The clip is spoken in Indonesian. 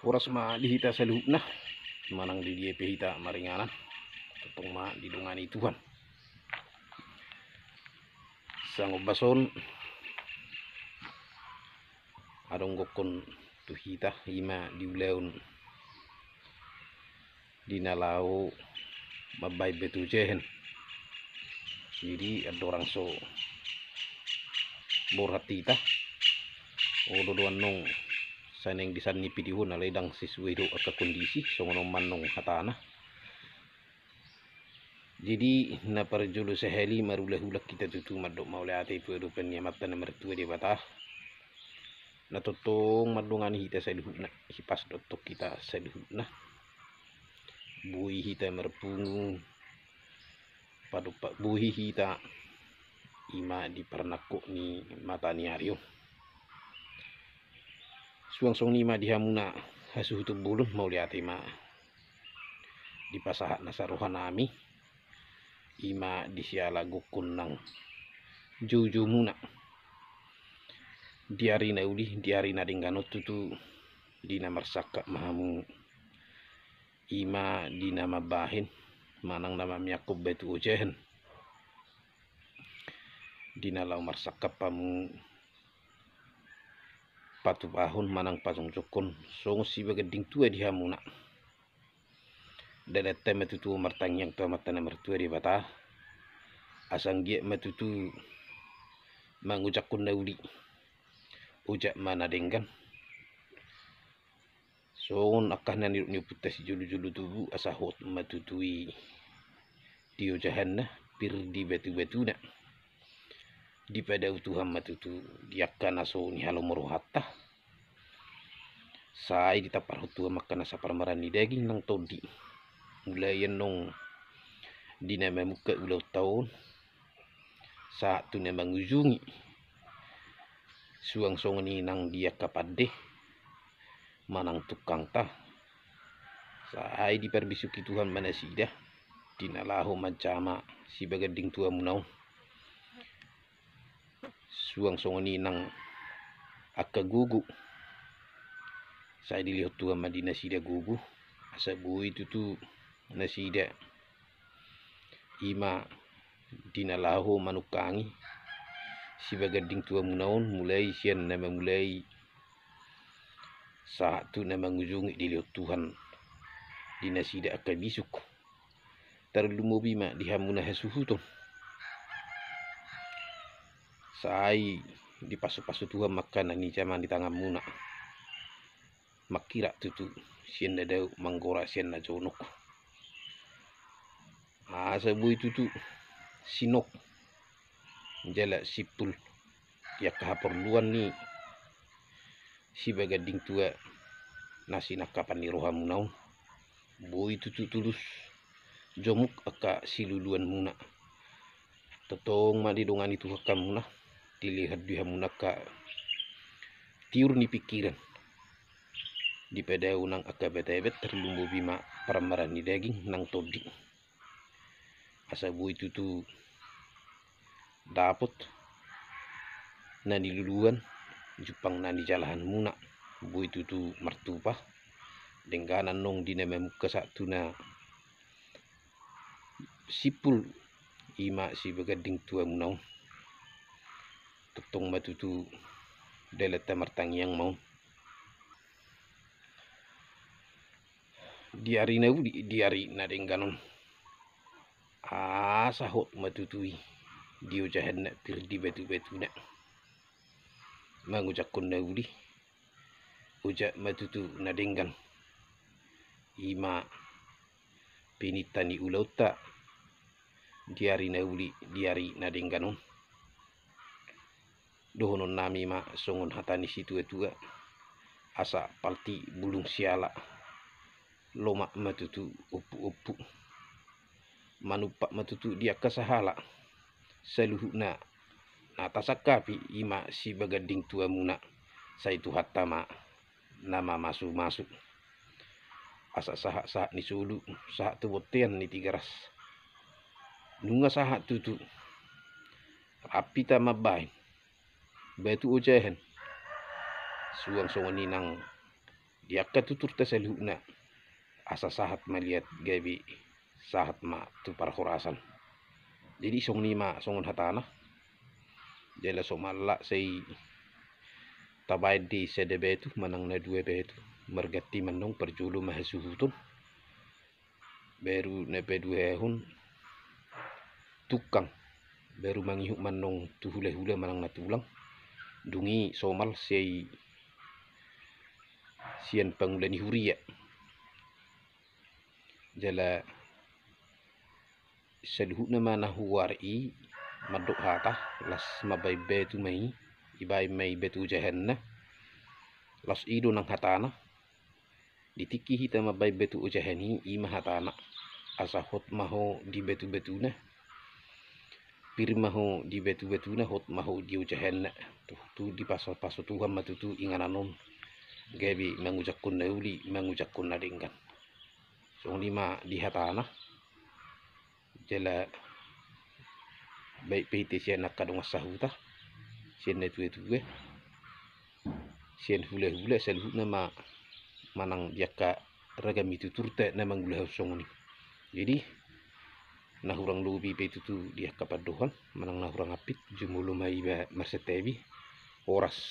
Oras ma dihita sa loob na manang di dia pihita maringanan tutong ma didungani Tuhan sang bason adong gokon tuhita ima diuleon dinalao mabay betu jehen jadi ada orang so borhatita o dodoan nong saneng disan ni pidihun na ledang siswe do ka kondisi so ngono manong hatana jadi na parjulo sa heli marula-hulak kita tutu madok maule ate puedo penyamat na mertua di bata natutong madungan hita sa luhut na hipas dotok kita sa luhut na buhi hita merpungu padupak buhi hita ima di pernako ni mata ni aryo suang-suang nima dihamuna hasuhutu bulun mau lihat ima di pasahat nasaruhan nami ima disiala gukun nang juju muna diari na uli diari na dingganot tutu di nama saka mahamu ima di nama bahin manang nama miyakob betu ojehen di nalau marsaka pamu patu bahun manang pasong cokon song si bagading tua di hamuna dadat tema tutu martang yang tua matana mertua di bata asang gia matutu mangujak kun nauli ujak mana denggan song akah nani ni putas julu-julu tubu asahot matutui dio jahanna pir di batu-batu na di pada utuhan matutu diakan aso ni halo moruhata sai ditapar hutua makan asa parmarani daging nang todi mulai nong di nama muka ulau tahun saat tu nama ngujungi suang song ni nang dia kapade manang tukang ta sai diperbisuki Tuhan mana sida dinalahu mancama si bagading tua munau suang song ni nang akka gugu saya dilihat tua madina sida gugu asa bui tutu nasida ima dinalahu manukangi si bagading tua munaon mulai sian nama mulai saat tu nama ngujungi dilihat Tuhan dinasida akka bisuk terlumobi ma dihamuna hasuhuton sai di pasu-pasu Tuhan makan ni zaman di tangan muna makira tutu sian dadau manggora sian na jonok asa bui tutu sinok jala sipul ya kahaperluan ni si bagading tua nasi nakapan ni rohamunau bui tutu tulus jomuk aka siluluan muna totong ma didongan itu hakam muna dilihat dia munaka tiur ni pikiran di pada unang akabetebet terlumbu bima paramaran ni daging nang todi asa bui tutu dapot na diluluan jupang na di jalahan muna bui tutu martupa dengganan nong di nama muka satu na sipul ima si bagading tua munau tutong matutu deleta martang yang mau diari na uli diari na dengganon sahot matutui dio jahan na pirdi batu-batu na mangujak kon na uli ujak matutu na denggan ima pinitani ulau ta diari na uli diari na dengganon dohonon nami ma songon hatani situ tua asa palti bulung siala lomak matutu upu-upu manupak matutu dia kasahala saluhuna natasakapi ima si bagading tua muna saitu hatama nama masuk-masuk asa sahak-sahak ni sulu sahak tu botian ni tigaras nunga sahak tutu rapi tamabay batu ojahan suang songon ninang diakka tutur tasalhuna asa sahat malihat gabi sahat ma tu para khurasan. Jadi song nima songon hatana jela somalla sei tabai di sede betu manang na dua betu mergati manong perjulu mahasuhutun baru nepe dua hun tukang baru mangihuk manong tuhule-hule manang na tulang dungi somal sei sian pangulani huria jala seluhutna mana huwari madok hata las mabai betu mai ibai mai betu jahanna las ido nang hatana ditiki hita mabai betu ujahani ima hatana asa hot maho di betu betuna pir maho di betu betuna hot maho di ujahanna tu di pasal Tuhan matutu ingananon gabi mangujakun nauli mangujakun nadingkan song lima di hatana jela baik piti sian nakadong sahuta sian netu sian hule selhutna ma manang jaka ragam itu turte na manggula songoni. Jadi nahurang lubi pe tu dia kapadohan manang nahurang apit jumulu mai ba masetebi horas